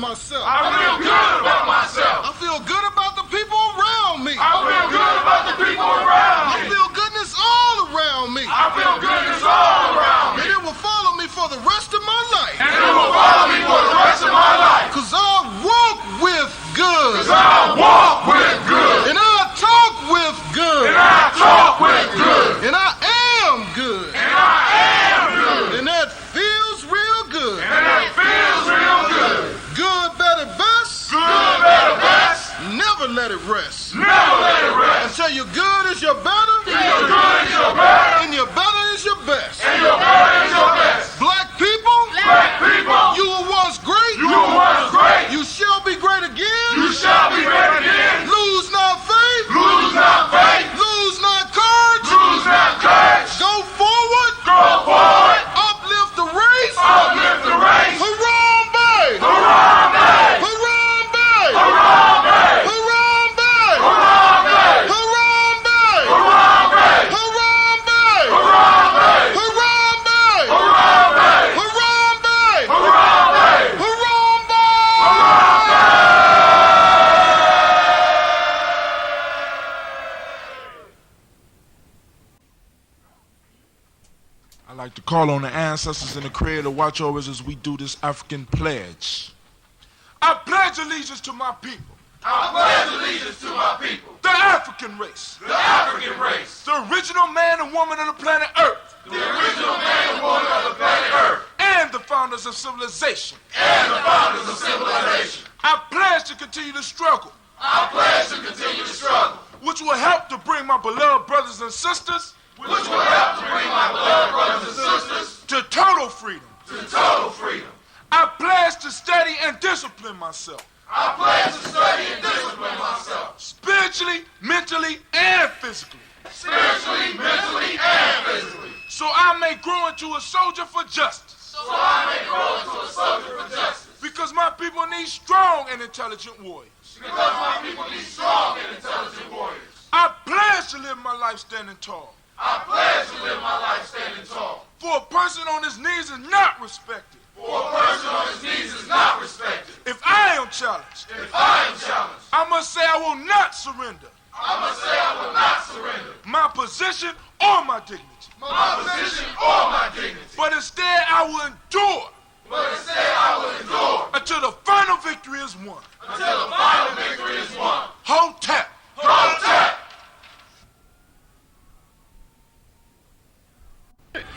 myself. I feel good about myself. I feel good about the people around me. I feel good about the people around me. I feel goodness all around me. I feel goodness all around me. And it will follow me for the rest of my life. And it will follow me for the rest of my life. Cause I walk with good. Cause I walk with good. And I talk with good. And I talk with good. And I am good. And I am good. And that feels real good. And that feels real good. Good, better, best. Good, better, best. Never let it rest. Never let it rest. Until your good is your better. Till your good is your better. And your better is your best. And your better is your best. Black people. Black people. You were once great. You were once great. You shall be great again. You shall be great again. Lose not faith. Lose not faith. Lose not courage. Lose not courage. Go forward. Go forward. Uplift the race. Uplift the race. Harambe. Harambe. Harambe. Harambe. Harambe. Harambe. Harambe. Harambe. Harambe. Harambe. Harambe. Harambe. Harambe. Harambe. Harambe. I'd like to call on the ancestors and the Creator to watch over us as we do this African pledge. I pledge allegiance to my people. I pledge allegiance to my people. The African race. The African race. The original man and woman of the planet Earth. The original man and woman of the planet Earth. And the founders of civilization. And the founders of civilization. I pledge to continue to struggle. I pledge to continue to struggle. Which will help to bring my beloved brothers and sisters. Which will help to bring my beloved brothers and sisters. To total freedom. To total freedom. I pledge to study and discipline myself. I pledge to study and discipline myself. Spiritually, mentally, and physically. Spiritually, mentally, and physically. So I may grow into a soldier for justice. So I may grow into a soldier for justice. Because my people need strong and intelligent warriors. Because my people need strong and intelligent warriors. I pledge to live my life standing tall. I pledge to live my life standing tall. For a person on his knees is not respected. For a person on his knees is not respected. If I am challenged, I must say I will not surrender. I must say I will not surrender. My position or my dignity. My position or my dignity. But instead I will endure. But instead I will endure. Until the final victory is won. Until the final victory is won. Hotep. Hotep.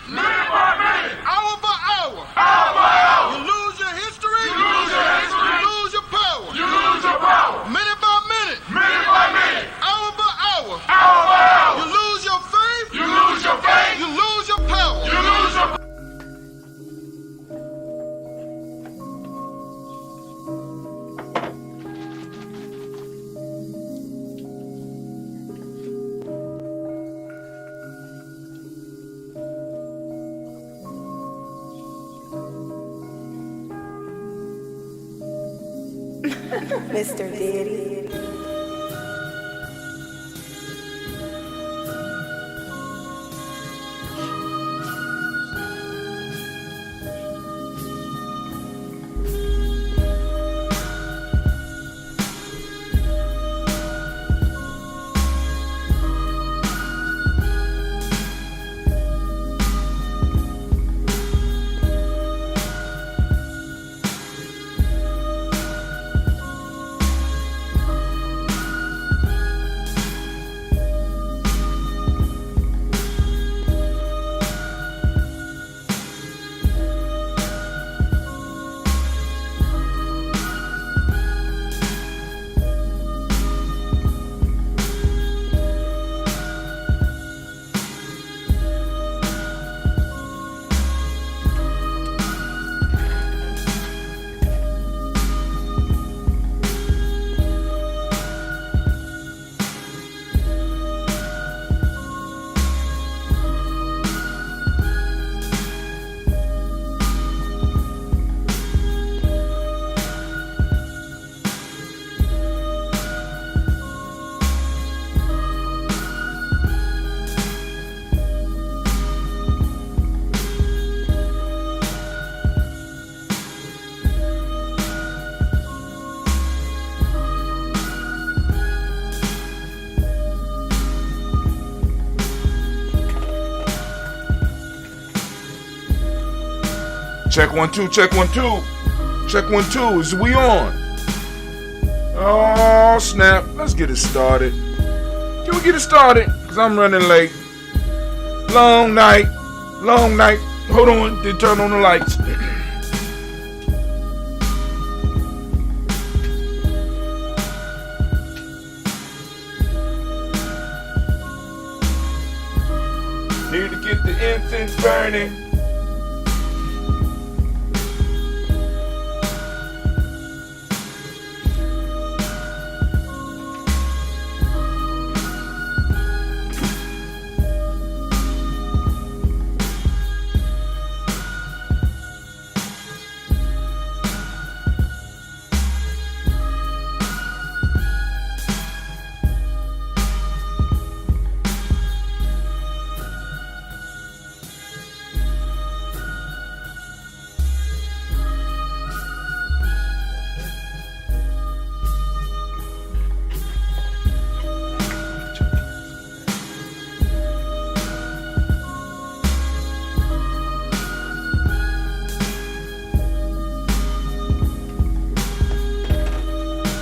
Minute by minute. Hour by hour. Hour by hour. You lose your history. You lose your history. You lose your power. You lose your power. Minute by minute. Minute by minute. Hour by hour. Hour by hour. You lose your faith. You lose your faith. You lose your power. You lose your Mr. Diddy. Check 1 2, check 1 2. Check 1 2. Is we on? Oh snap. Let's get it started. Can we get it started? Cause I'm running late. Long night. Long night. Hold on. Didn't turn on the lights. Need to get the incense burning.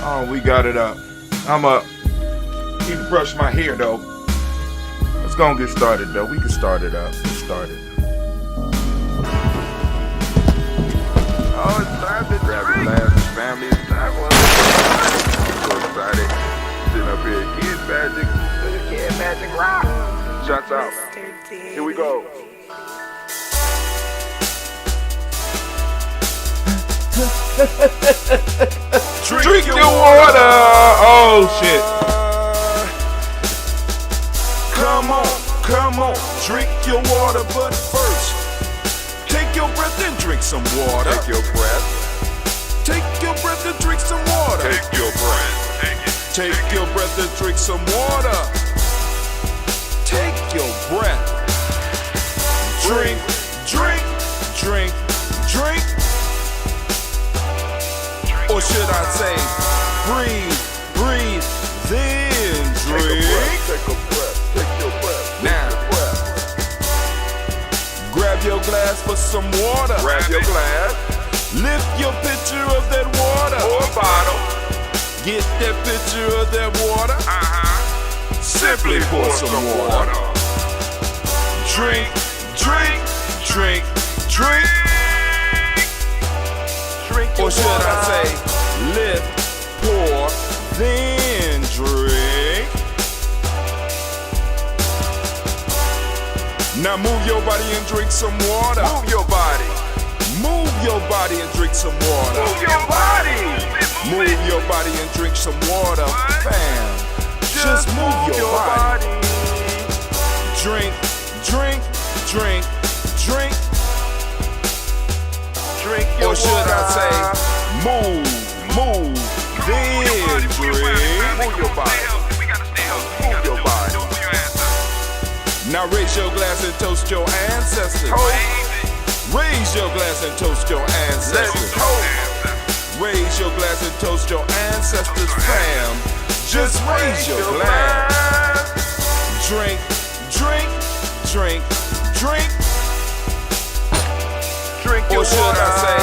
Oh, we got it up. I'm up. Need to brush my hair though. Let's go and get started though. We can start it up. Let's start it. Oh, it's time to grab your glass, family. It's time for I'm so excited. Sitting up here, Kid Magic Rock. Shots out. Here we go. Drink your water. Oh shit. Come on, drink your water, but first, take your breath and drink some water. Take your breath. Take your breath and drink some water. Take your breath. Take your breath and drink some water. Take your breath. Drink, drink, drink, drink. Or should I say, breathe, breathe, then drink. Take a breath, take your breath. Now, grab your glass for some water. Grab your glass. Lift your pitcher of that water. Or a bottle. Get that pitcher of that water. Simply pour some water. Drink, drink, drink, drink. Or should I say, lift, pour, then drink. Now move your body and drink some water. Move your body. Move your body and drink some water. Move your body. Move your body and drink some water. Bam. Just move your body. Drink, drink, drink, drink. Drink your Or should water. I say, move, then drink. Move your body. Move your body. Now raise your glass and toast your ancestors. Raise your glass and toast your Let's ancestors. toast. Raise your glass and toast your ancestors, fam. Just raise your glass. Drink, drink, drink, drink. Drink your Or should water. I say,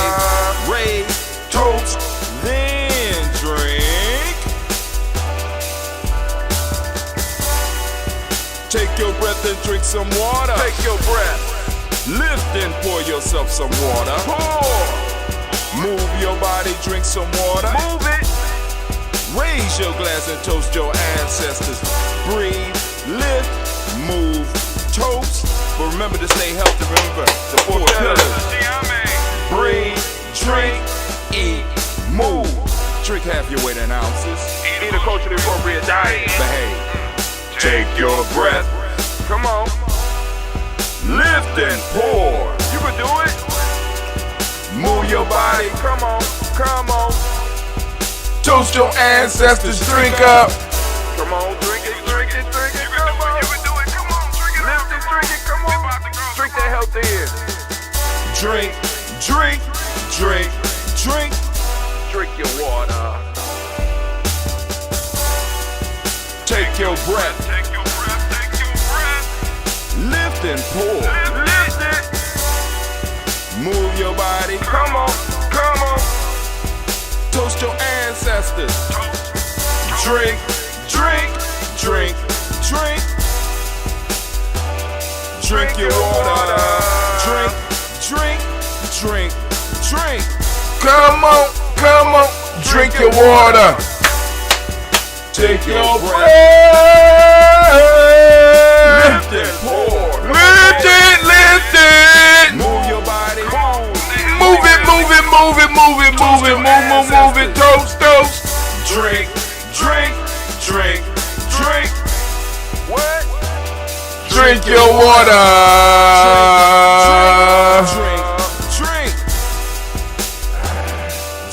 raise, toast, then drink. Take your breath and drink some water. Take your breath. Lift and pour yourself some water. Pour. Move your body, drink some water. Move it. Raise your glass and toast your ancestors. Breathe, lift, move, toast. But remember to stay healthy. Remember the four pillars. Breathe, drink, eat, move. Drink half your weight in ounces. Eat a culturally appropriate diet. Behave. Take your breath. Come on. Lift and pour. You can do it. Move your body. Come on. Come on. Toast your ancestors. Drink up. Come on. Drink it. Drink it. Drink it. Come on. You can do it. Come on. Drink it. Lift it. Drink it. Come on. Drink that healthy in. Drink, drink, drink, drink. Drink your water. Take your breath. Take your breath. Take your breath. Lift and pour. Lift it. Move your body. Come on. Toast your ancestors. Drink, drink, drink, drink. Drink your water. Drink, drink, drink, drink. Come on. Drink your water. Take your breath. Lift it, pour. Lift it. Move your body. Move it. Toast. Drink, drink, drink, drink. What? Drink your water.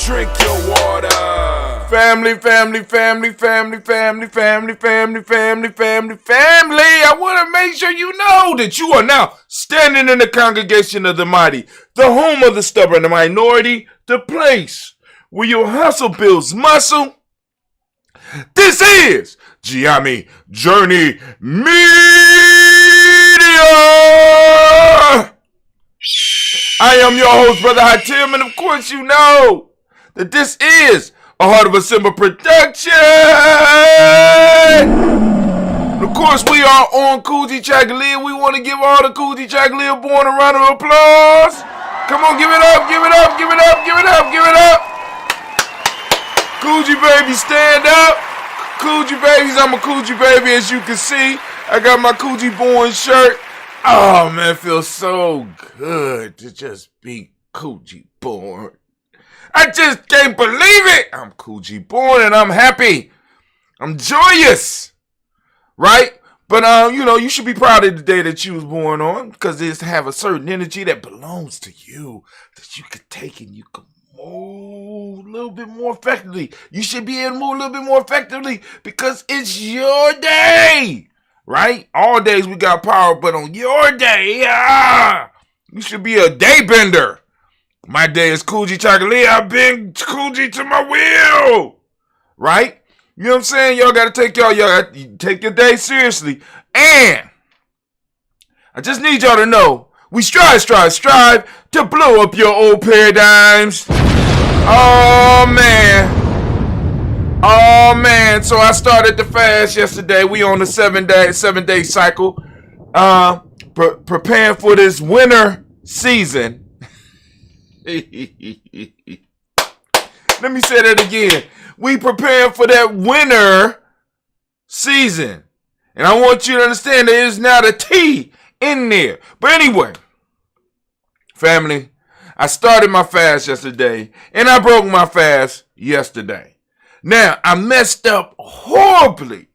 Drink your water. Family. I want to make sure you know that you are now standing in the congregation of the mighty, the home of the stubborn, the minority, the place where your hustle builds muscle. This is Giami Journey Media. I am your host, Brother Hatim, and of course you know that this is a Heart of a Simba production. Of course, we are on Kujichagulia. We want to give all the Kujichagulia born a round of applause. Come on, give it up. Coochie baby, stand up. Coochie babies, I'm a coochie baby, as you can see. I got my Coochie born shirt. Oh man, it feels so good to just be Coochie born. I just can't believe it. I'm Coochie born and I'm happy. I'm joyous. Right? But you should be proud of the day that you was born on, because it's have a certain energy that belongs to you that you can take and you can move a little bit more effectively. You should be able to move a little bit more effectively because it's your day. Right? All days we got power, but on your day, you should be a day bender. My day is Kujichagulia. I've been Kuji to my will. Right? You know what I'm saying? Y'all gotta take take your day seriously. And I just need y'all to know, we strive to blow up your old paradigms. Oh man. So I started the fast yesterday. We on the 7-day cycle. Preparing for this winter season. Let me say that again. We preparing for that winter season. And I want you to understand there is not a T in there. But anyway, family, I started my fast yesterday and I broke my fast yesterday. Now, I messed up horribly.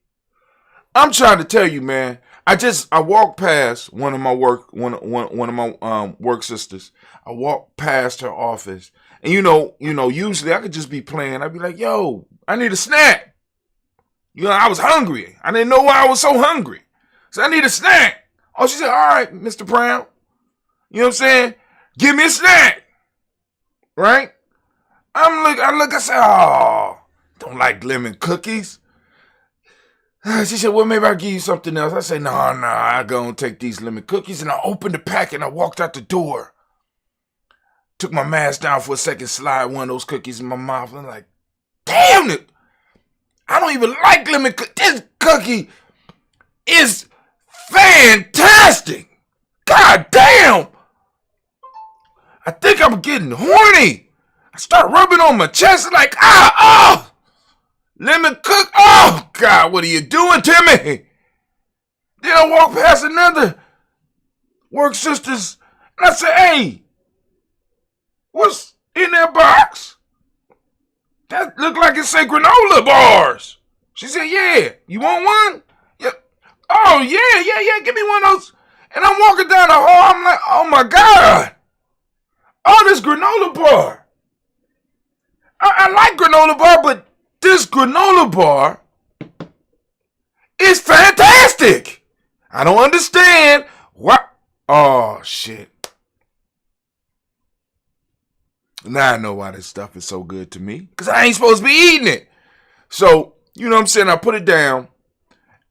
I'm trying to tell you, man. I walked past one of my work sisters. I walked past her office. And usually I could just be playing. I'd be like, yo, I need a snack. I was hungry. I didn't know why I was so hungry. So I need a snack. Oh, she said, all right, Mr. Brown. You know what I'm saying? Give me a snack. Right? I said, oh, don't like lemon cookies. She said, well, maybe I'll give you something else. I said, no, I go and take these lemon cookies. And I opened the pack and I walked out the door. Took my mask down for a second, slide one of those cookies in my mouth. And I'm like, damn it. I don't even like lemon cookies. This cookie is fantastic. God damn. I think I'm getting horny. I start rubbing on my chest like, lemon cook. Oh, God, what are you doing to me? Then I walk past another work sisters and I say, hey, what's in that box? That look like it say granola bars. She said, yeah. You want one? Yeah. Oh, yeah. Give me one of those. And I'm walking down the hall. I'm like, oh, my God. Oh, this granola bar. I like granola bar, but this granola bar is fantastic. I don't understand why. Oh, shit. Now I know why this stuff is so good to me. Because I ain't supposed to be eating it. So, you know what I'm saying? I put it down.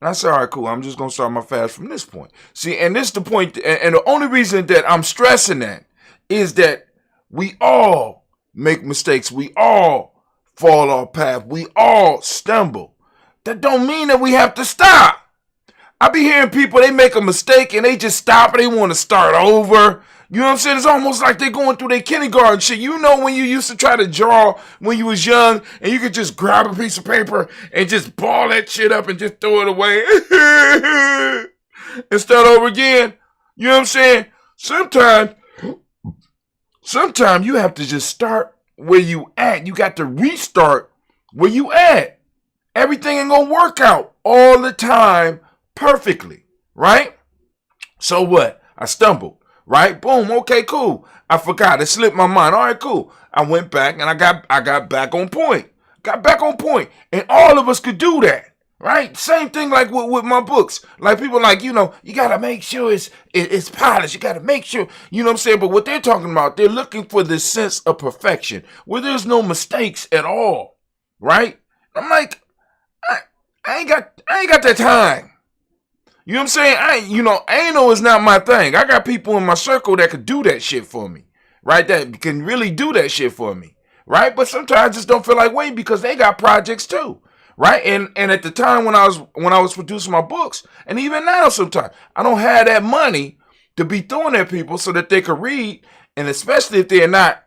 And I said, all right, cool. I'm just going to start my fast from this point. See, and this is the point. And the only reason that I'm stressing that is that we all make mistakes. We all fall off path. We all stumble. That don't mean that we have to stop. I be hearing people, they make a mistake and they just stop and they want to start over. You know what I'm saying? It's almost like they're going through their kindergarten shit. You know when you used to try to draw when you was young and you could just grab a piece of paper and just ball that shit up and just throw it away and start over again? You know what I'm saying? Sometimes you have to just start where you at. You got to restart where you at. Everything ain't gonna work out all the time perfectly, right? So what? I stumbled, right? Boom, okay, cool. I forgot, it slipped my mind. All right, cool. I went back and I got back on point. Got back on point. And all of us could do that, right? Same thing like with my books. Like people like, you gotta make sure it's polished. You gotta make sure, you know what I'm saying? But what they're talking about, they're looking for this sense of perfection where there's no mistakes at all, right? I'm like, I ain't got that time. You know what I'm saying? Anal is not my thing. I got people in my circle that could do that shit for me, right? That can really do that shit for me, right? But sometimes I just don't feel like waiting because they got projects too, right? And at the time when I was producing my books, and even now sometimes, I don't have that money to be throwing at people so that they could read, and especially if they're not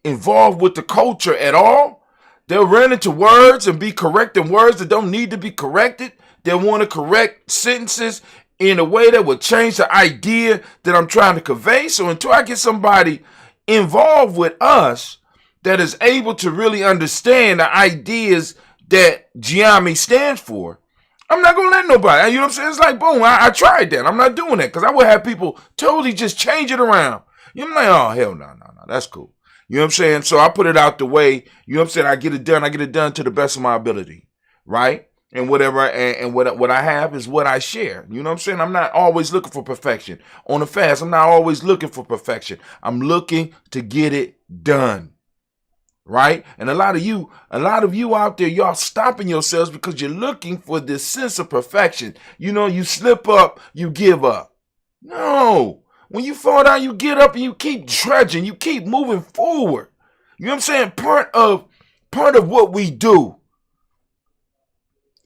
involved with the culture at all, they'll run into words and be correcting words that don't need to be corrected. They want to correct sentences in a way that would change the idea that I'm trying to convey. So until I get somebody involved with us that is able to really understand the ideas that Giami stands for, I'm not going to let nobody. You know what I'm saying? It's like, boom, I tried that. I'm not doing that because I would have people totally just change it around. You know, I'm like, oh, hell no, that's cool. You know what I'm saying? So I put it out the way. You know what I'm saying? I get it done to the best of my ability, right? And whatever, and what I have is what I share. You know what I'm saying? I'm not always looking for perfection. On the fast, I'm not always looking for perfection. I'm looking to get it done, right? And a lot of you out there, y'all stopping yourselves because you're looking for this sense of perfection. You know, you slip up, you give up. No. When you fall down, you get up and you keep trudging. You keep moving forward. You know what I'm saying? Part of what we do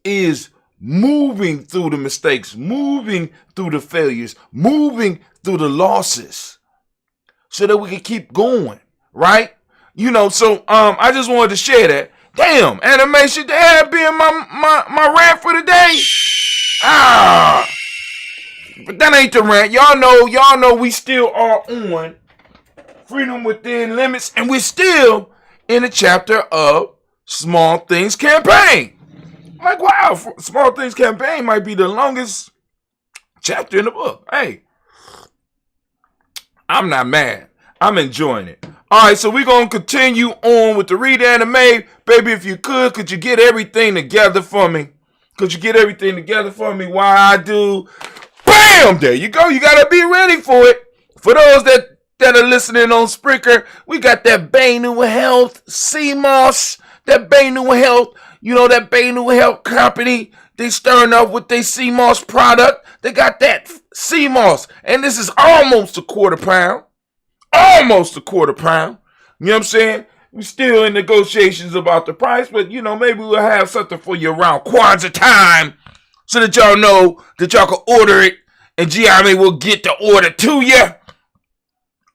is moving through the mistakes, moving through the failures, moving through the losses so that we can keep going, right? You know, so I just wanted to share that. Damn, animation, that being my rant for the day. But that ain't the rant. Y'all know we still are on Freedom Within Limits, and we're still in the chapter of Small Things Campaign. Like, wow, Small Things Campaign might be the longest chapter in the book. Hey, I'm not mad. I'm enjoying it. All right, so we're going to continue on with the Read Anime. Baby, if you could you get everything together for me? Could you get everything together for me while I do? Bam! There you go. You got to be ready for it. For those that are listening on Spreaker, we got that Bainu Health, CMOS, that Bainu Health. You know that Bainu Health company, they stirring up with their CMOS product. They got that CMOS, and this is almost a quarter pound. Almost a quarter pound. You know what I'm saying? We're still in negotiations about the price, but, you know, maybe we'll have something for you around Kwanzaa time so that y'all know that y'all can order it, and Giami will get the order to you.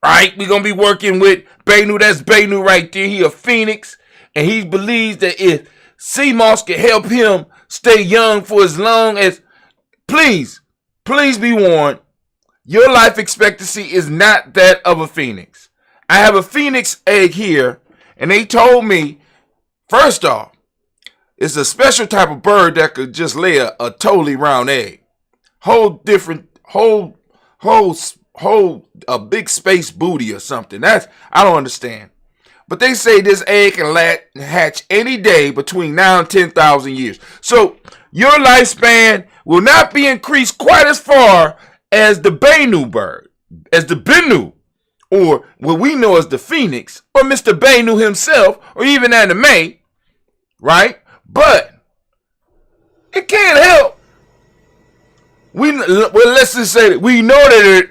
Right? We're going to be working with Bainu. That's Bainu right there. He a Phoenix, and he believes that if CMOS can help him stay young for as long as, please be warned, your life expectancy is not that of a phoenix. I have a phoenix egg here, and they told me, first off, it's a special type of bird that could just lay a totally round egg. Hold a big space booty or something. I don't understand. But they say this egg can hatch any day between now and 10,000 years. So your lifespan will not be increased quite as far as the Bainu bird, as the Benu, or what we know as the Phoenix, or Mr. Bainu himself, or even Anime, right? But it can't help. Let's just say that we know that it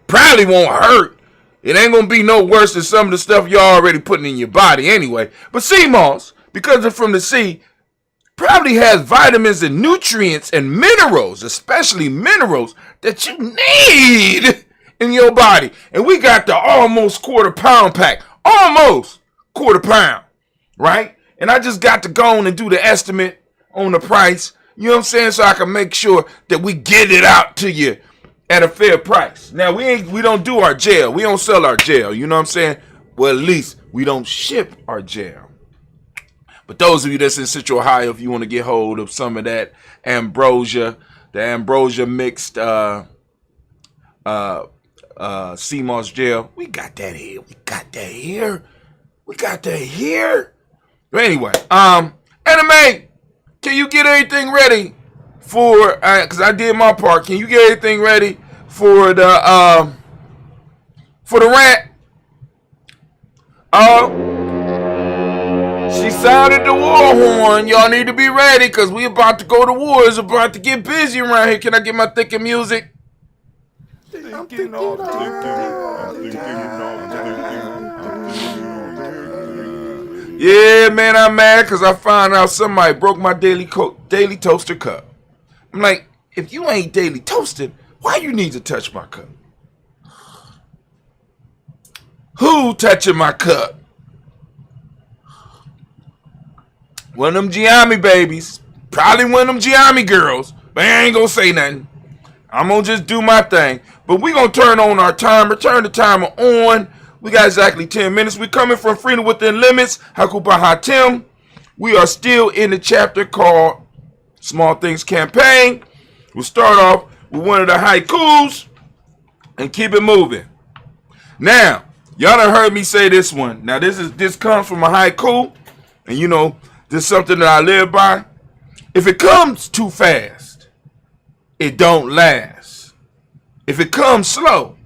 probably won't hurt It ain't gonna be no worse than some of the stuff you're already putting in your body anyway. But sea moss, because it's from the sea, probably has vitamins and nutrients and minerals, especially minerals, that you need in your body. And we got the almost quarter-pound pack. Almost quarter-pound, right? And I just got to go on and do the estimate on the price, you know what I'm saying, so I can make sure that we get it out to you at a fair price. Now, we don't do our gel. We don't sell our gel, you know what I'm saying? Well, at least we don't ship our gel. But those of you that's in Central Ohio, if you want to get hold of some of that ambrosia, the ambrosia mixed sea moss gel, we got that here. We got that here. But anyway, Anime, can you get everything ready for, because I did my part, can you get everything ready for the rant? She sounded the war horn. Y'all need to be ready because we about to go to war. It's about to get busy around here. Can I get my thinking music? Yeah, man, I'm mad because I found out somebody broke my daily toaster cup. I'm like, if you ain't daily toasted, why you need to touch my cup? Who touching my cup? One of them Giammi babies. Probably one of them Giammi girls. But I ain't gonna say nothing. I'm gonna just do my thing. But we gonna turn on our timer. Turn the timer on. We got exactly 10 minutes. We coming from Freedom Within Limits. Hakuba Hatim. We are still in the chapter called Small Things Campaign. We'll start off with one of the haikus and keep it moving. Now, y'all done heard me say this one. Now, this comes from a haiku. And you know, this is something that I live by. If it comes too fast, it don't last. If it comes slow,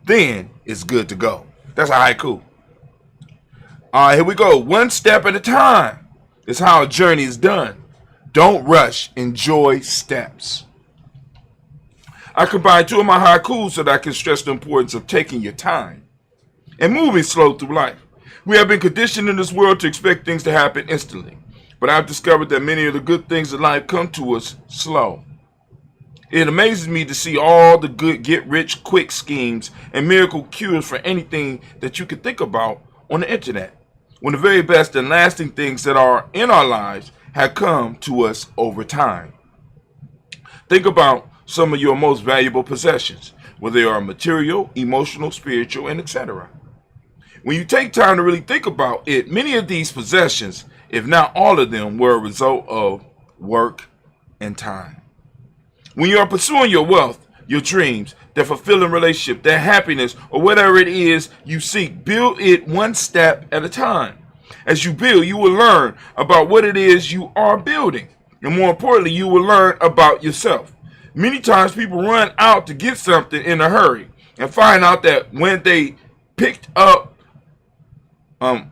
then it's good to go. That's a haiku. All right, here we go. One step at a time is how a journey is done. Don't rush. Enjoy steps. I combine two of my haikus so that I can stress the importance of taking your time and moving slow through life. We have been conditioned in this world to expect things to happen instantly, but I've discovered that many of the good things in life come to us slow. It amazes me to see all the good get-rich-quick schemes and miracle cures for anything that you could think about on the internet, when the very best and lasting things that are in our lives have come to us over time. Think about some of your most valuable possessions, whether they are material, emotional, spiritual, and etc. When you take time to really think about it, many of these possessions, if not all of them, were a result of work and time. When you are pursuing your wealth, your dreams, that fulfilling relationship, that happiness, or whatever it is you seek, build it one step at a time. As you build, you will learn about what it is you are building. And more importantly, you will learn about yourself. Many times people run out to get something in a hurry and find out that when they picked up, and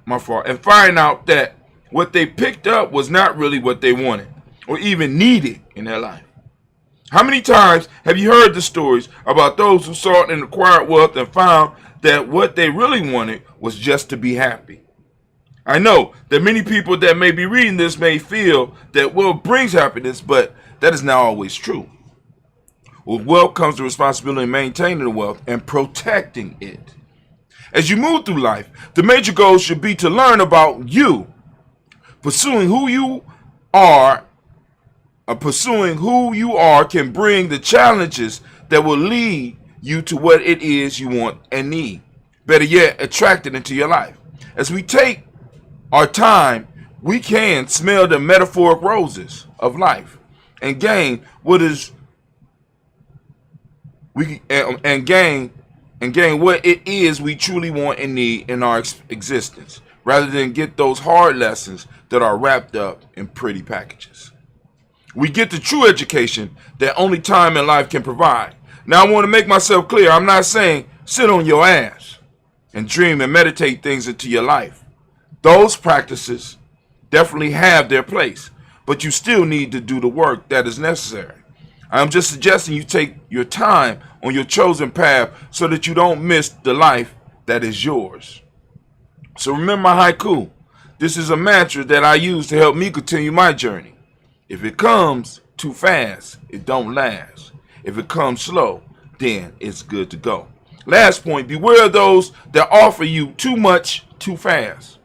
find out that what they picked up was not really what they wanted or even needed in their life. How many times have you heard the stories about those who sought and acquired wealth and found that what they really wanted was just to be happy? I know that many people that may be reading this may feel that wealth brings happiness, but that is not always true. With wealth comes the responsibility of maintaining the wealth and protecting it. As you move through life, the major goal should be to learn about you. Pursuing who you are can bring the challenges that will lead you to what it is you want and need. Better yet, attract it into your life. As we take our time, we can smell the metaphoric roses of life and gain what is gain what it is we truly want and need in our existence, rather than get those hard lessons that are wrapped up in pretty packages. We get the true education that only time in life can provide. Now, I want to make myself clear. I'm not saying sit on your ass and dream and meditate things into your life. Those practices definitely have their place, but you still need to do the work that is necessary. I'm just suggesting you take your time on your chosen path so that you don't miss the life that is yours. So remember my haiku. This is a mantra that I use to help me continue my journey. If it comes too fast, it don't last. If it comes slow, then it's good to go. Last point, beware of those that offer you too much too fast.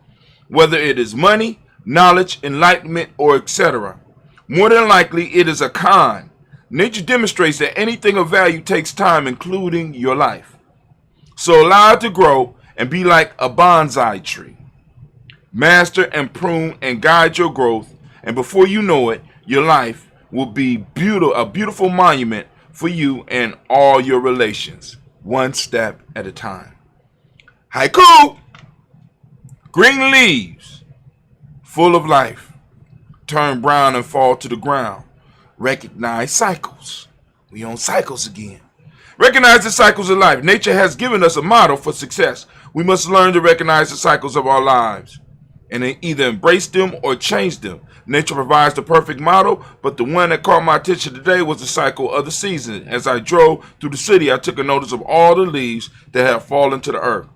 Whether it is money, knowledge, enlightenment, or etc. More than likely, it is a con. Nature demonstrates that anything of value takes time, including your life. So allow it to grow and be like a bonsai tree. Master and prune and guide your growth, and before you know it, your life will be a beautiful monument for you and all your relations, one step at a time. Haiku! Green leaves, full of life, turn brown and fall to the ground. Recognize cycles. We on cycles again. Recognize the cycles of life. Nature has given us a model for success. We must learn to recognize the cycles of our lives and either embrace them or change them. Nature provides the perfect model, but the one that caught my attention today was the cycle of the season. As I drove through the city, I took a notice of all the leaves that have fallen to the earth.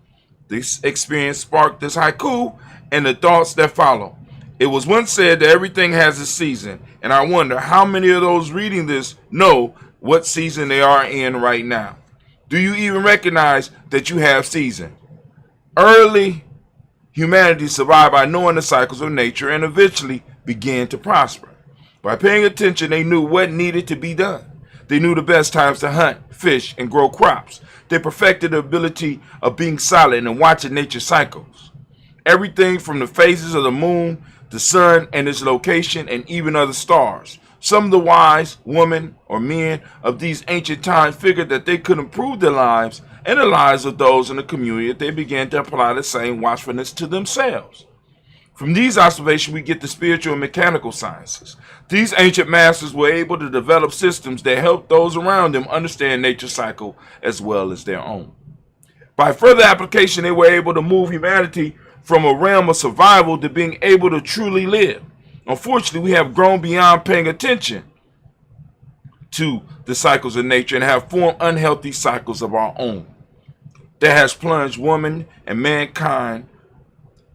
This experience sparked this haiku and the thoughts that follow. It was once said that everything has a season, and I wonder how many of those reading this know what season they are in right now. Do you even recognize that you have season? Early humanity survived by knowing the cycles of nature and eventually began to prosper. By paying attention, they knew what needed to be done. They knew the best times to hunt, fish, and grow crops. They perfected the ability of being silent and watching nature's cycles. Everything from the phases of the moon, the sun and its location, and even other stars. Some of the wise women or men of these ancient times figured that they could improve their lives and the lives of those in the community if they began to apply the same watchfulness to themselves. From these observations, we get the spiritual and mechanical sciences. These ancient masters were able to develop systems that helped those around them understand nature's cycle as well as their own. By further application, they were able to move humanity from a realm of survival to being able to truly live. Unfortunately, we have grown beyond paying attention to the cycles of nature and have formed unhealthy cycles of our own that has plunged woman and mankind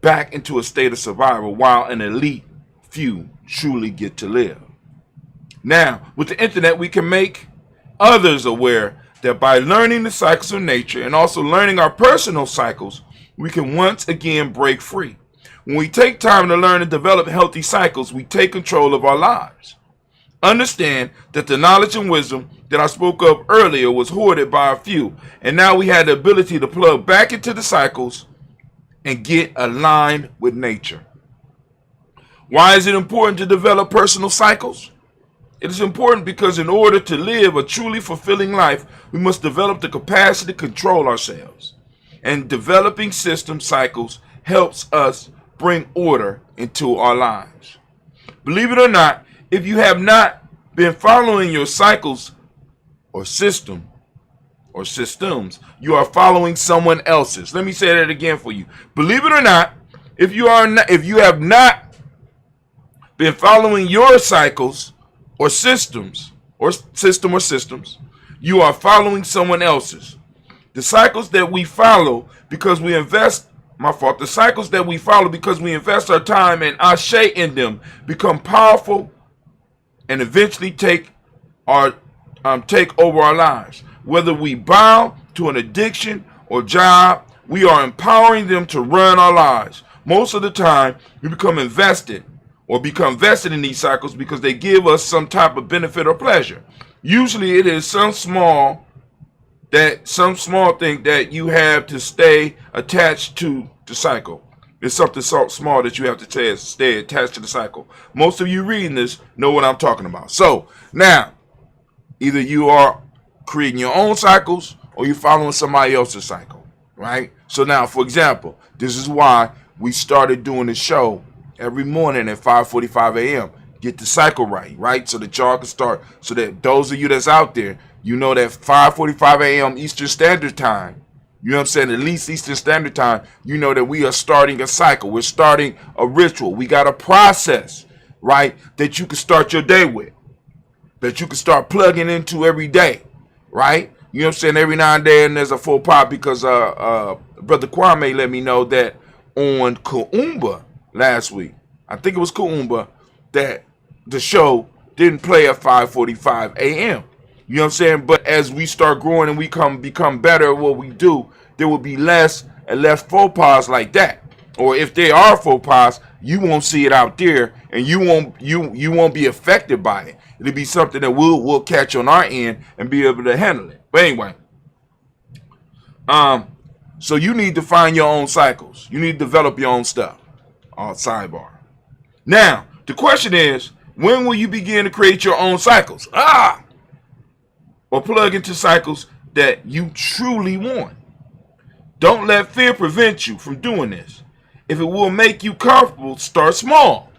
back into a state of survival while an elite few truly get to live. Now, with the internet, we can make others aware that by learning the cycles of nature and also learning our personal cycles, we can once again break free. When we take time to learn and develop healthy cycles, we take control of our lives. Understand that the knowledge and wisdom that I spoke of earlier was hoarded by a few, and now we had the ability to plug back into the cycles and get aligned with nature. Why is it important to develop personal cycles? It is important because in order to live a truly fulfilling life, we must develop the capacity to control ourselves. And developing system cycles helps us bring order into our lives. Believe it or not, if you have not been following your cycles or systems, you are following someone else's. Let me say that again for you. Believe it or not, if you have not been following your cycles or systems, you are following someone else's. The cycles that we follow because we invest the cycles that we follow because we invest our time and ashe in them become powerful and eventually take over our lives. Whether we bow to an addiction or job, we are empowering them to run our lives. Most of the time, we become vested in these cycles because they give us some type of benefit or pleasure. Usually, it is some small thing that you have to stay attached to the cycle. It's something so small that you have to stay attached to the cycle. Most of you reading this know what I'm talking about. So now, either you are creating your own cycles or you're following somebody else's cycle, right? So now, for example, this is why we started doing the show every morning at 5:45 a.m. Get the cycle right? So that y'all can start, so that those of you that's out there, you know that 5:45 a.m. Eastern Standard Time, you know what I'm saying, at least Eastern Standard Time, you know that we are starting a cycle. We're starting a ritual. We got a process, right, that you can start your day with, that you can start plugging into every day, right? You know what I'm saying? Every now and then there's a full pop because Brother Kwame let me know that on Kuumba last week, I think it was Kuumba, that the show didn't play at 5:45 a.m. You know what I'm saying? But as we start growing and we become better at what we do, there will be less and less faux pas like that. Or if there are faux pas, you won't see it out there, and you won't be affected by it. It'll be something that we'll catch on our end and be able to handle it. But anyway, so you need to find your own cycles. You need to develop your own stuff. Sidebar. Now, the question is, when will you begin to create your own cycles? Or plug into cycles that you truly want. Don't let fear prevent you from doing this. If it will make you comfortable, start small.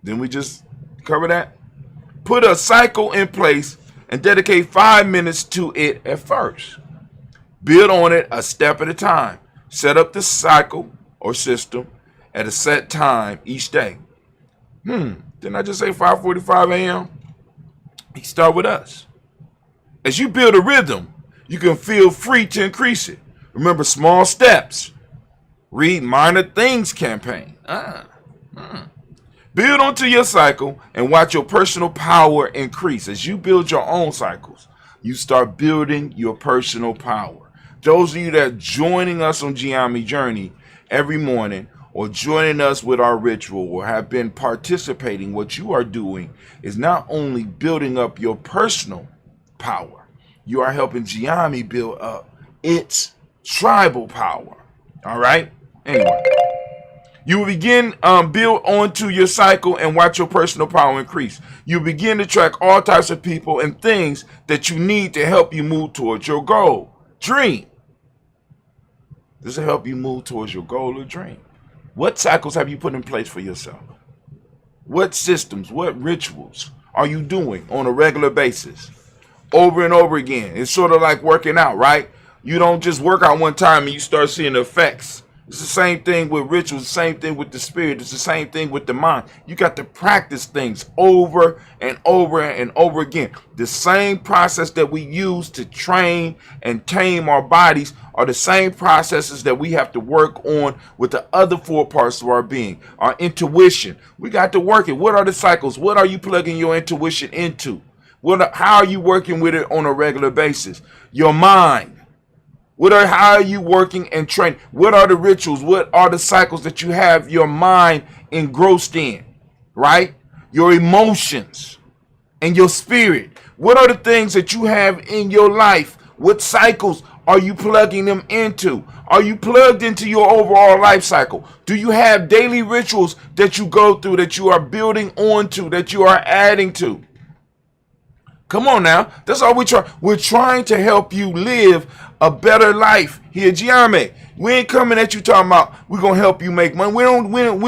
Then we just cover that. Put a cycle in place and dedicate 5 minutes to it at first. Build on it a step at a time. Set up the cycle or system at a set time each day. Didn't I just say 5:45 a.m.? You start with us. As you build a rhythm, you can feel free to increase it. Remember small steps. Read Minor Things campaign. Build onto your cycle and watch your personal power increase. As you build your own cycles, you start building your personal power. Those of you that are joining us on Giami Journey every morning or joining us with our ritual or have been participating, what you are doing is not only building up your personal power, you are helping Giami build up its tribal power. All right? Anyway, you will begin build onto your cycle and watch your personal power increase. You begin to track all types of people and things that you need to help you move towards your goal, dream. This will help you move towards your goal or dream. What cycles have you put in place for yourself? What systems, what rituals are you doing on a regular basis? Over and over again. It's sort of like working out, right? You don't just work out one time and you start seeing the effects. It's the same thing with rituals, the same thing with the spirit. It's the same thing with the mind. You got to practice things over and over and over again. The same process that we use to train and tame our bodies are the same processes that we have to work on with the other 4 parts of our being. Our intuition. We got to work it. What are the cycles? What are you plugging your intuition into? How are you working with it on a regular basis? Your mind. How are you working and training? What are the rituals? What are the cycles that you have your mind engrossed in? Right? Your emotions and your spirit. What are the things that you have in your life? What cycles are you plugging them into? Are you plugged into your overall life cycle? Do you have daily rituals that you go through, that you are building onto, that you are adding to? Come on now. That's all we try. We're trying to help you live a better life here, Giame. We ain't coming at you talking about we're going to help you make money. We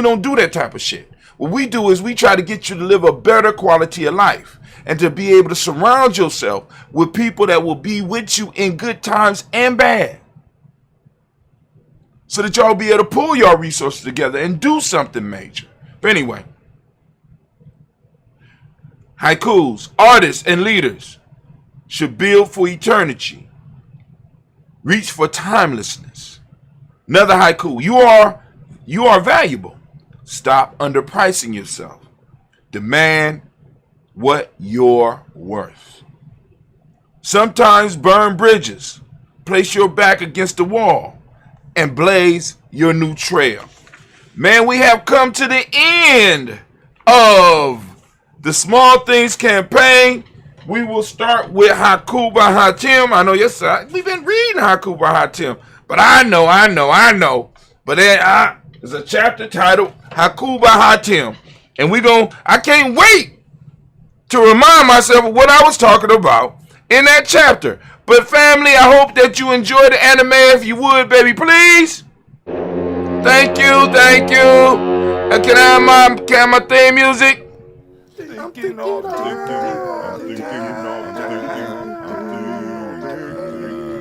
don't do that type of shit. What we do is we try to get you to live a better quality of life and to be able to surround yourself with people that will be with you in good times and bad. So that y'all be able to pull your resources together and do something major. But anyway. Haikus, artists, and leaders should build for eternity. Reach for timelessness. Another haiku. You are valuable. Stop underpricing yourself. Demand what you're worth. Sometimes burn bridges. Place your back against the wall and blaze your new trail. Man, we have come to the end of the Small Things campaign. We will start with Haiku by Hatim. I know, yes, we've been reading Haiku by Hatim, but I know. But there's a chapter titled Haiku by Hatim, and I can't wait to remind myself of what I was talking about in that chapter. But family, I hope that you enjoy the anime. If you would, baby, please. Thank you. Can I have my theme music?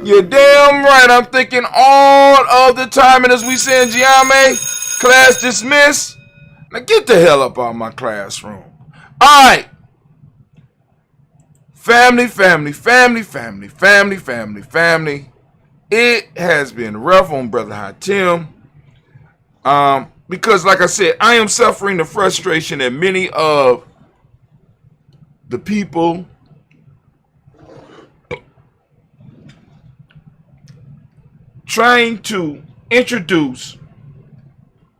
You're damn right. I'm thinking all of the time. And as we say in Giame, class dismissed. Now get the hell up out of my classroom. All right. Family. it has been rough on Brother Hatim. Because like I said, I am suffering the frustration that many of the people trying to introduce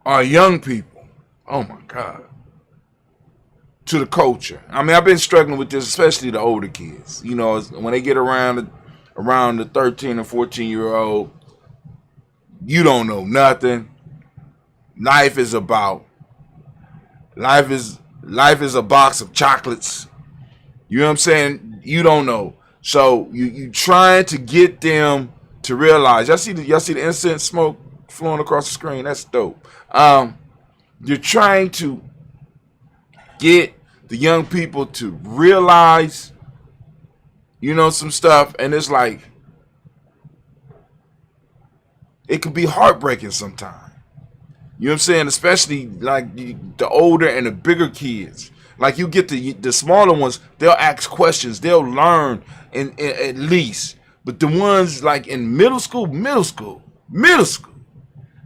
our young people, oh my God, to the culture. I mean, I've been struggling with this, especially the older kids. You know, when they get around the 13 or 14-year-old, you don't know nothing. Life is a box of chocolates. You know what I'm saying? You don't know. So you trying to get them to realize. Y'all see the incense smoke flowing across the screen? That's dope. You're trying to get the young people to realize, you know, some stuff, and it's like it could be heartbreaking sometimes. You know what I'm saying? Especially like the older and the bigger kids. Like you get the smaller ones, they'll ask questions, they'll learn at least. But the ones like in middle school,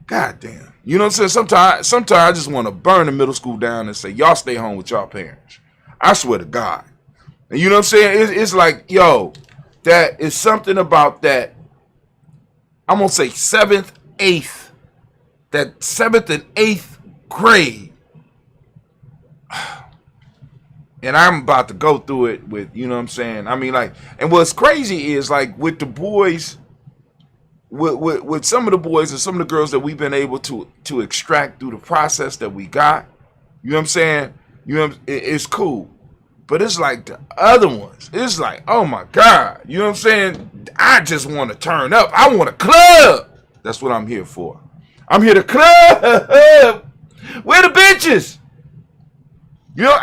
god damn. You know what I'm saying? Sometimes I just want to burn the middle school down and say, y'all stay home with y'all parents. I swear to God. And you know what I'm saying? It's like, yo, that is something about that. I'm going to say 7th, 8th. That 7th and 8th grade. And I'm about to go through it with, you know what I'm saying? I mean, like, and what's crazy is like with the boys, with some of the boys and some of the girls that we've been able to extract through the process that we got, you know what I'm saying? You know, it's cool. But it's like the other ones. It's like, oh my God. You know what I'm saying? I just want to turn up. I want a club. That's what I'm here for. I'm here to club. Where the bitches? You know,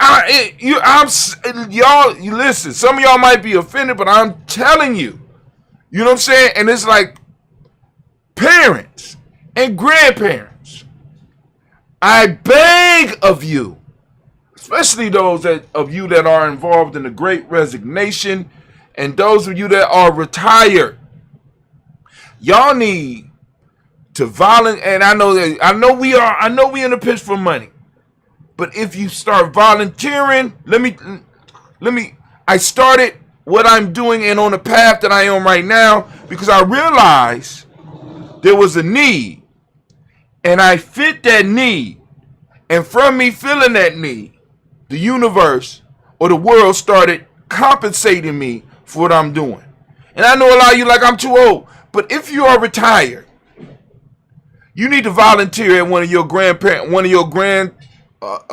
y'all, you listen, some of y'all might be offended, but I'm telling you, you know what I'm saying? And it's like parents and grandparents, I beg of you, especially those of you that are involved in the Great Resignation and those of you that are retired, y'all need to volunteer. And I know we in the pitch for money. But if you start volunteering, I started what I'm doing and on the path that I am right now because I realized there was a need and I fit that need. And from me feeling that need, the universe or the world started compensating me for what I'm doing. And I know a lot of you like I'm too old, but if you are retired, you need to volunteer at one of your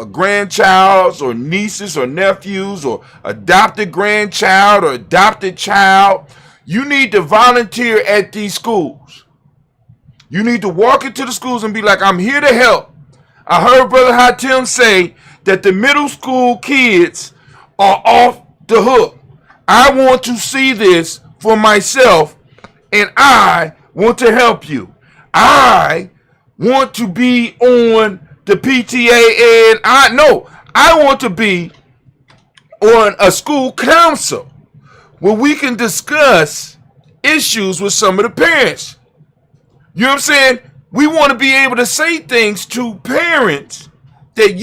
grandchild's or nieces or nephews or adopted grandchild or adopted child. You need to volunteer at these schools. You need to walk into the schools and be like, I'm here to help. I heard Brother Hatim say that the middle school kids are off the hook. I want to see this for myself and I want to help you. I want to be on the PTA, and I want to be on a school council where we can discuss issues with some of the parents. You know what I'm saying? We want to be able to say things to parents that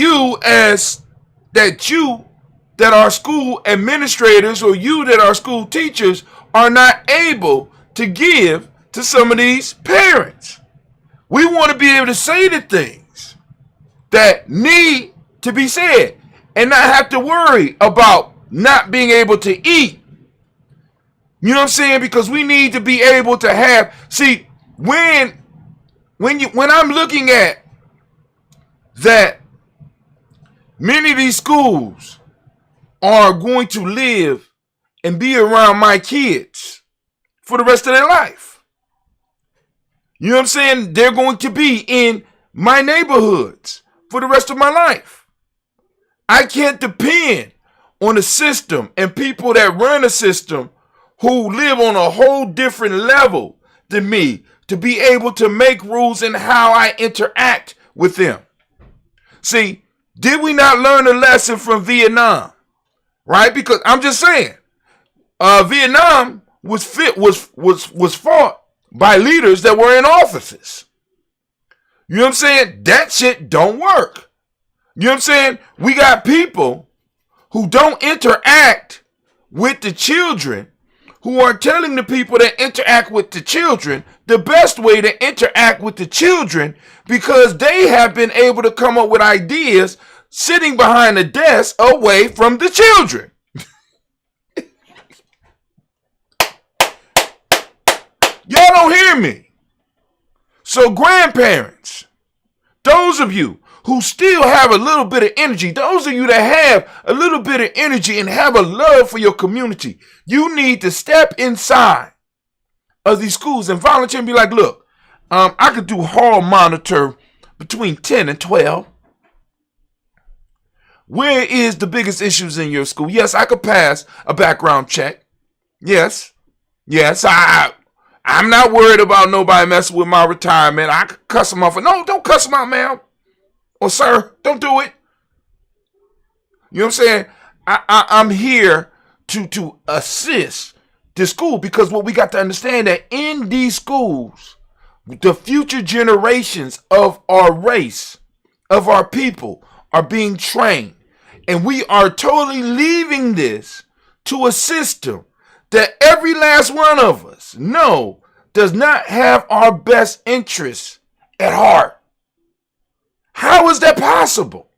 are school administrators or you that are school teachers are not able to give to some of these parents. We want to be able to say the things that need to be said and not have to worry about not being able to eat. You know what I'm saying? Because we need to be able to have, see, when I'm looking at that many of these schools are going to live and be around my kids for the rest of their life. You know what I'm saying? They're going to be in my neighborhoods for the rest of my life. I can't depend on a system and people that run a system who live on a whole different level than me to be able to make rules in how I interact with them. See, did we not learn a lesson from Vietnam? Right? Because I'm just saying, Vietnam was fought by leaders that were in offices. You know what I'm saying? That shit don't work. You know what I'm saying? We got people who don't interact with the children, who are telling the people that interact with the children the best way to interact with the children, because they have been able to come up with ideas sitting behind a desk away from the children. Y'all don't hear me. So grandparents, those of you who still have a little bit of energy, those of you that have a little bit of energy and have a love for your community, you need to step inside of these schools and volunteer and be like, look, I could do hall monitor between 10 and 12. Where is the biggest issues in your school? Yes, I could pass a background check. Yes, I'm not worried about nobody messing with my retirement. I could cuss them off. No, don't cuss them out, ma'am. Or sir, don't do it. You know what I'm saying? I'm here to assist the school, because what we got to understand that in these schools, the future generations of our race, of our people, are being trained. And we are totally leaving this to a system that every last one of us know does not have our best interests at heart. How is that possible?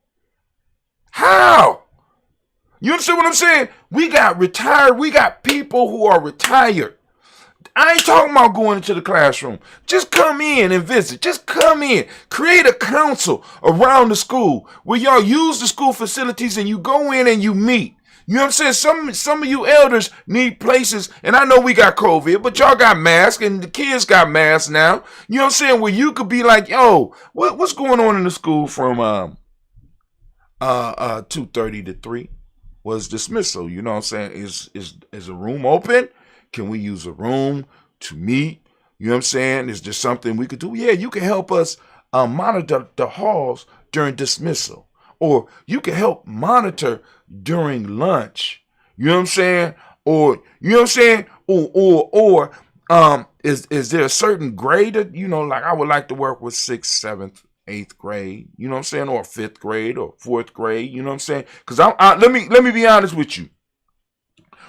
How? You understand what I'm saying? We got people who are retired. I ain't talking about going into the classroom. Just come in and visit. Just come in. Create a council around the school where y'all use the school facilities and you go in and you meet. You know what I'm saying? Some of you elders need places, and I know we got COVID, but y'all got masks, and the kids got masks now. You know what I'm saying? Where you could be like, yo, what's going on in the school from 2:30 to 3 was dismissal. You know what I'm saying? Is a room open? Can we use a room to meet? You know what I'm saying? Is there something we could do? Yeah, you can help us monitor the halls during dismissal. Or you can help monitor during lunch. You know what I'm saying? Or, you know what I'm saying? Or is there a certain grade that, you know, like I would like to work with 6th, 7th, 8th grade, you know what I'm saying? Or 5th grade or 4th grade, you know what I'm saying? Because let me be honest with you.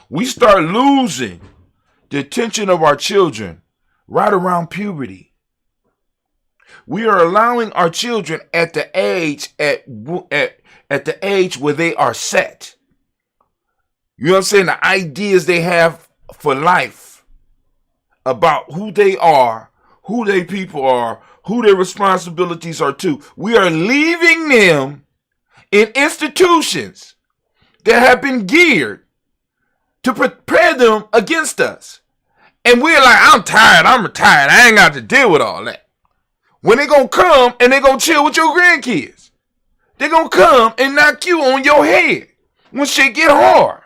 We start losing the attention of our children right around puberty. We are allowing our children at the age where they are set. You know what I'm saying? The ideas they have for life about who they are, who their people are, who their responsibilities are too. We are leaving them in institutions that have been geared to prepare them against us. And we're like, I'm tired, I'm retired, I ain't got to deal with all that. When they gonna come and they gonna chill with your grandkids. They gonna come and knock you on your head when shit get hard.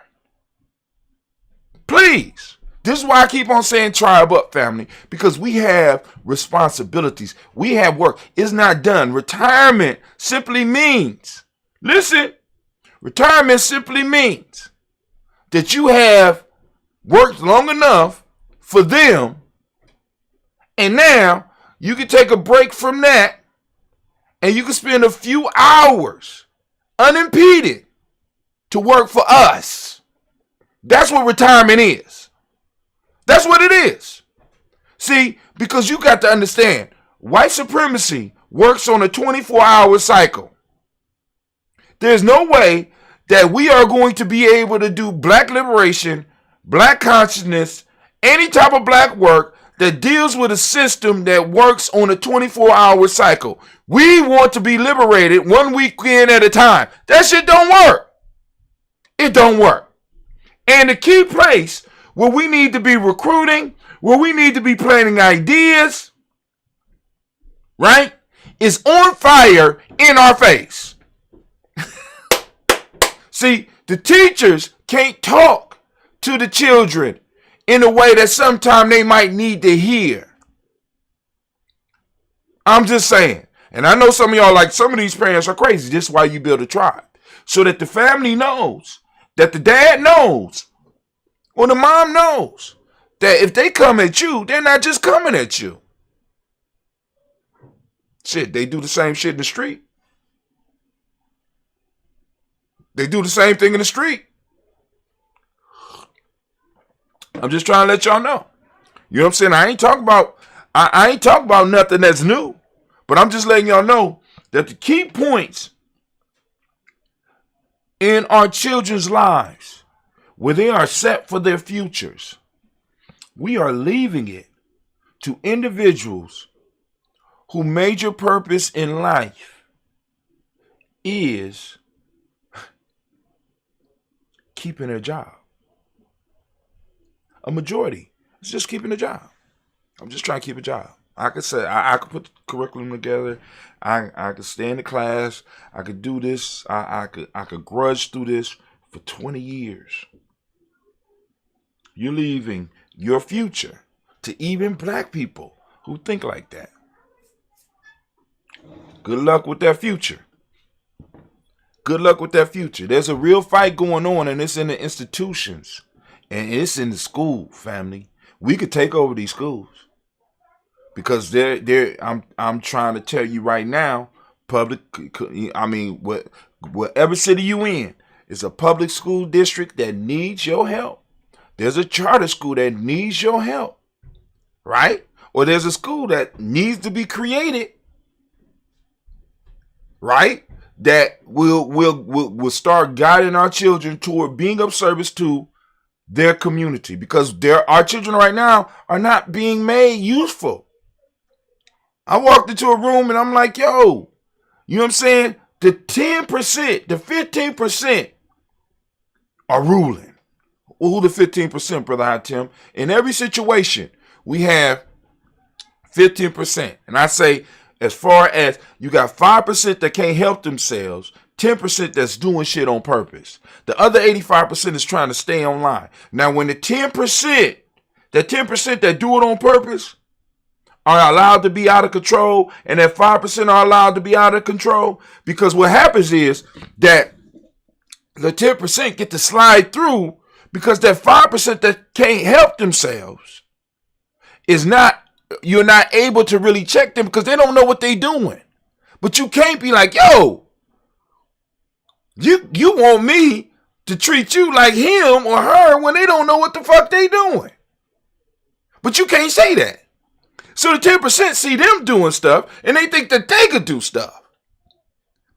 Please. This is why I keep on saying tribe up, family, because we have responsibilities. We have work. It's not done. Retirement simply means, listen, retirement simply means that you have worked long enough for them, and now you can take a break from that, and you can spend a few hours unimpeded to work for us. That's what retirement is. That's what it is. See, because you got to understand, white supremacy works on a 24-hour cycle. There's no way that we are going to be able to do black liberation, black consciousness, any type of black work that deals with a system that works on a 24-hour cycle. We want to be liberated one weekend at a time. That shit don't work. It don't work. And the key place where we need to be recruiting, where we need to be planting ideas, right, is on fire in our face. See, the teachers can't talk to the children in a way that sometimes they might need to hear. I'm just saying. And I know some of y'all, like, some of these parents are crazy. This is why you build a tribe. So that the family knows, that the dad knows, or the mom knows, that if they come at you, they're not just coming at you. Shit, they do the same shit in the street. They do the same thing in the street. I'm just trying to let y'all know. You know what I'm saying? I ain't talking about nothing that's new. But I'm just letting y'all know that the key points in our children's lives, where they are set for their futures, we are leaving it to individuals whose major purpose in life is keeping a job. A majority is just keeping a job. I'm just trying to keep a job. I could say I could put the curriculum together. I could stay in the class. I could do this. I could grudge through this for 20 years. You're leaving your future to even black people who think like that. Good luck with that future. Good luck with that future. There's a real fight going on, and it's in the institutions. And it's in the school, family. We could take over these schools. Because I'm trying to tell you right now, whatever city you in, it's a public school district that needs your help. There's a charter school that needs your help, right? Or there's a school that needs to be created, right? That will start guiding our children toward being of service to their community, because our children right now are not being made useful. I walked into a room and I'm like, yo, you know what I'm saying? The 10%, the 15% are ruling. Who the 15%, Brother Hatim? In every situation, we have 15%. And I say, as far as you got 5% that can't help themselves, 10% that's doing shit on purpose. The other 85% is trying to stay online. Now, when the 10%, that 10% that do it on purpose, are allowed to be out of control, and that 5% are allowed to be out of control, because what happens is that the 10% get to slide through, because that 5% that can't help themselves you're not able to really check them because they don't know what they doing. But you can't be like, yo, you want me to treat you like him or her when they don't know what the fuck they doing. But you can't say that. So the 10% see them doing stuff and they think that they could do stuff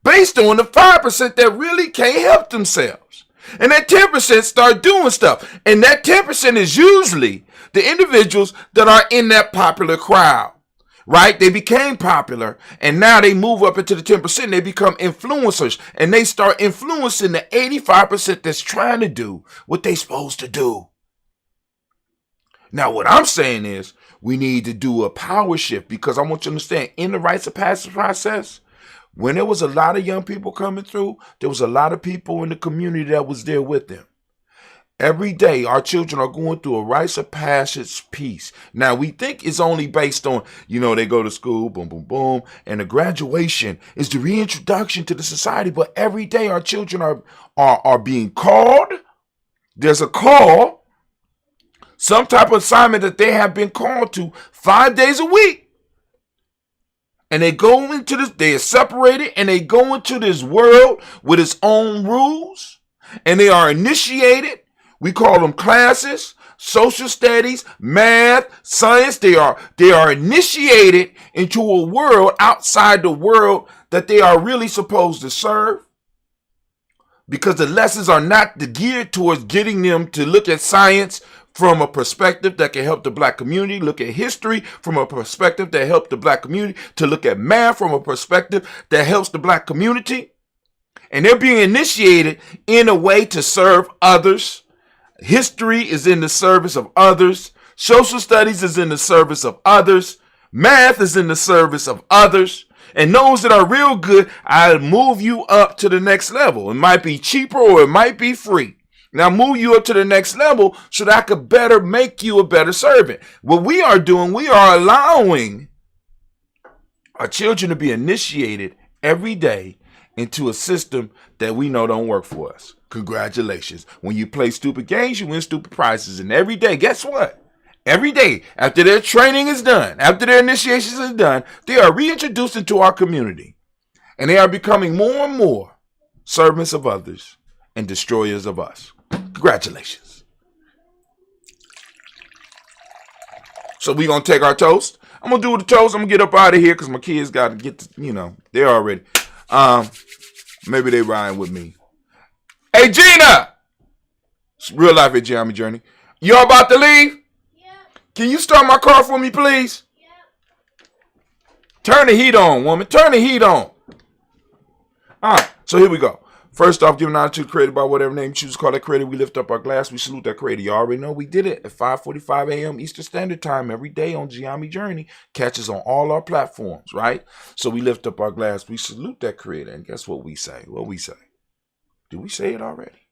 based on the 5% that really can't help themselves. And that 10% start doing stuff. And that 10% is usually the individuals that are in that popular crowd, right? They became popular and now they move up into the 10% and they become influencers and they start influencing the 85% that's trying to do what they supposed to do. Now, what I'm saying is we need to do a power shift, because I want you to understand, in the rites of passage process, when there was a lot of young people coming through, there was a lot of people in the community that was there with them. Every day, our children are going through a rites of passage piece. Now, we think it's only based on, they go to school, boom, boom, boom, and the graduation is the reintroduction to the society. But every day, our children are being called. There's a call, some type of assignment that they have been called to 5 days a week. And they go into this, they are separated, and they go into this world with its own rules, and they are initiated. We call them classes, social studies, math, science. They are initiated into a world outside the world that they are really supposed to serve, because the lessons are not geared towards getting them to look at science from a perspective that can help the black community, look at history from a perspective that helps the black community, to look at math from a perspective that helps the black community. And they're being initiated in a way to serve others. History is in the service of others. Social studies is in the service of others. Math is in the service of others. And those that are real good, I'll move you up to the next level. It might be cheaper or it might be free. Now move you up to the next level so that I could better make you a better servant. What we are doing, we are allowing our children to be initiated every day into a system that we know don't work for us. Congratulations. When you play stupid games, you win stupid prizes. And every day, guess what? Every day, after their training is done, after their initiations is done, they are reintroduced into our community. And they are becoming more and more servants of others and destroyers of us. Congratulations. So we're going to take our toast. I'm going to do the toast. I'm going to get up out of here because my kids got to get to, they're already. Maybe they riding with me. Hey, Gina! It's real life at Geometry Journey. You all about to leave? Can you start my car for me, please? Yep. Turn the heat on, woman. Turn the heat on. All right, so here we go. First off, giving honor to the creator by whatever name you choose to call that creator. We lift up our glass. We salute that creator. You already know we did it at 5:45 a.m. Eastern Standard Time every day on Geometry Journey. Catch us on all our platforms, right? So we lift up our glass. We salute that creator. And guess what we say? What we say? Did we say it already?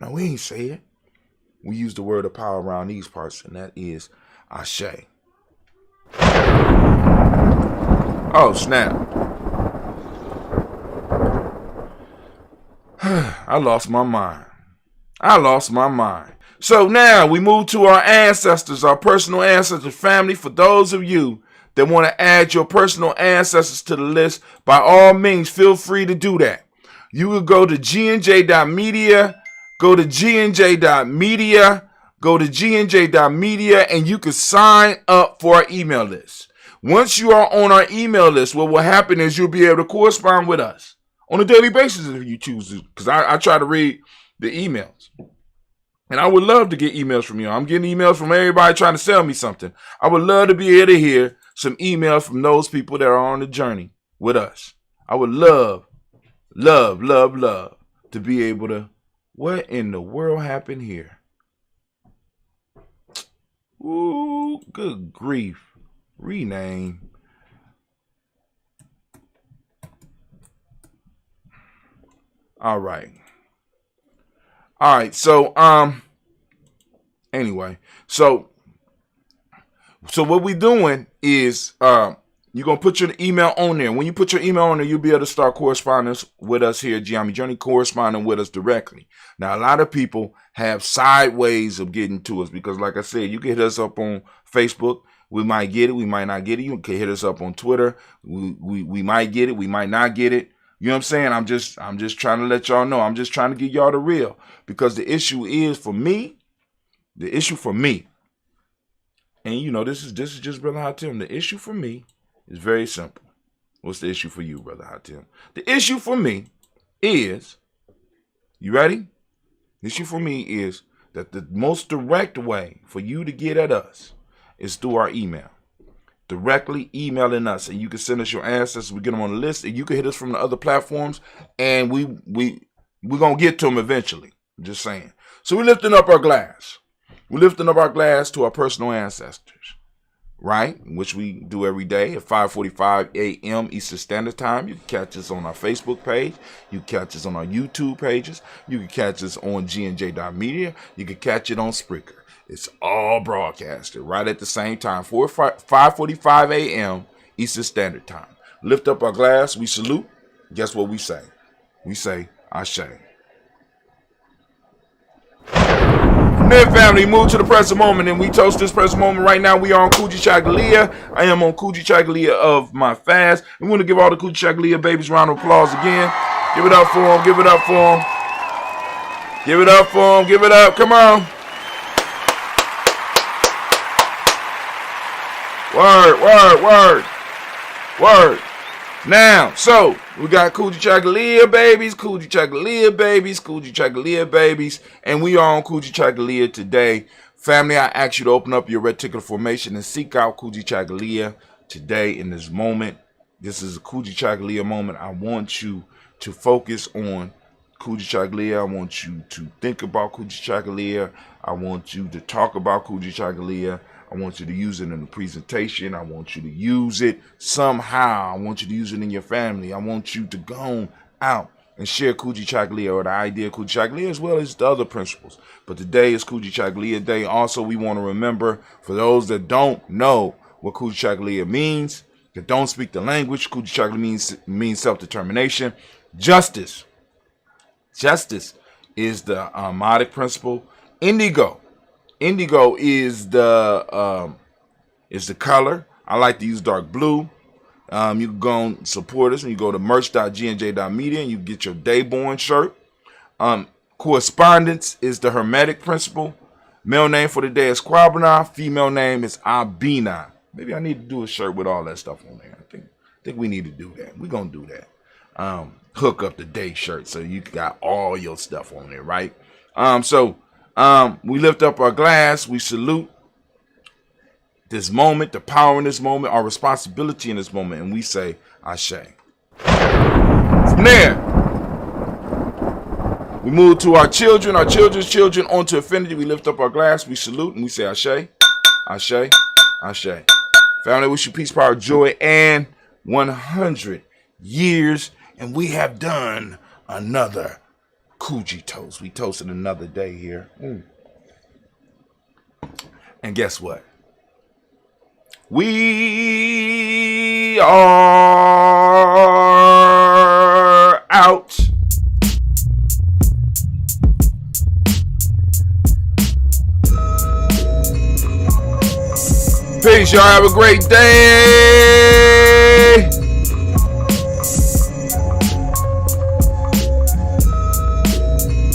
No, we ain't say it. We use the word of power around these parts, and that is Ashe. Oh, snap. I lost my mind. So now we move to our ancestors, our personal ancestors, family. For those of you that want to add your personal ancestors to the list, by all means, feel free to do that. You will go to gnj.media, go to gnj.media, go to gnj.media, and you can sign up for our email list. Once you are on our email list, what will happen is you'll be able to correspond with us on a daily basis if you choose to, because I try to read the emails. And I would love to get emails from you. I'm getting emails from everybody trying to sell me something. I would love to be able to hear some emails from those people that are on the journey with us. I would love to be able to, what in the world happened here? Ooh, good grief. Rename. All right. So, anyway. So what we're doing is, you're going to put your email on there. When you put your email on there, you'll be able to start correspondence with us here at Geometry Journey, corresponding with us directly. Now, a lot of people have side ways of getting to us because, like I said, you can hit us up on Facebook. We might get it. We might not get it. You can hit us up on Twitter. We might get it. We might not get it. You know what I'm saying? I'm just trying to let y'all know. I'm just trying to get y'all the real, because the issue is for me. The issue for me, and this is just Brother Hatim. The issue for me is very simple. What's the issue for you, Brother Hatim? The issue for me is, you ready? The issue for me is that the most direct way for you to get at us is through our email. Directly emailing us, and you can send us your ancestors. We get them on the list, and you can hit us from the other platforms, and we're gonna get to them eventually. I'm just saying. So we're lifting up our glass. We're lifting up our glass to our personal ancestors, right? Which we do every day at 5:45 a.m. Eastern Standard Time. You can catch us on our Facebook page. You can catch us on our YouTube pages. You can catch us on gnj.media. You can catch it on Spreaker. It's all broadcasted right at the same time, 5:45 a.m. Eastern Standard Time. Lift up our glass. We salute. Guess what we say? We say, Ashe. From there, family, move to the present moment, and we toast this present moment right now. We are on Kujichagulia. I am on Kujichagulia of my fast. We want to give all the Kujichagulia babies a round of applause again. Give it up for them. Give it up for them. Give it up for them. Give it up. Come on. Word. Now, so we got Kujichagulia babies, and we are on Kujichagulia today. Family, I ask you to open up your reticular formation and seek out Kujichagulia today in this moment. This is a Kujichagulia moment. I want you to focus on Kujichagulia. I want you to think about Kujichagulia. I want you to talk about Kujichagulia. I want you to use it in the presentation. I want you to use it somehow. I want you to use it in your family. I want you to go out and share Kujichagulia, or the idea of Kujichagulia, as well as the other principles. But today is Kujichagulia Day. Also, we want to remember, for those that don't know what Kujichagulia means, that don't speak the language, Kujichagulia means self-determination. Justice is the Ahmadic principle. Indigo Indigo is the color. I like to use dark blue. You can go and support us when you go to merch.gnj.media and you get your Dayborn shirt. Correspondence is the Hermetic principle. Male name for the day is Kwabana. Female name is Abina. Maybe I need to do a shirt with all that stuff on there. I think we need to do that. We're going to do that. Hook up the day shirt so you got all your stuff on there, right? We lift up our glass. We salute this moment, the power in this moment, our responsibility in this moment, and we say, Ashe. From there, we move to our children, our children's children, onto infinity. We lift up our glass, we salute, and we say, Ashe, Ashe, Ashe. Family, wish you peace, power, joy, and 100 years, and we have done another Kuji toast. We toasted another day here. And guess what? We are out. Peace, y'all. Have a great day.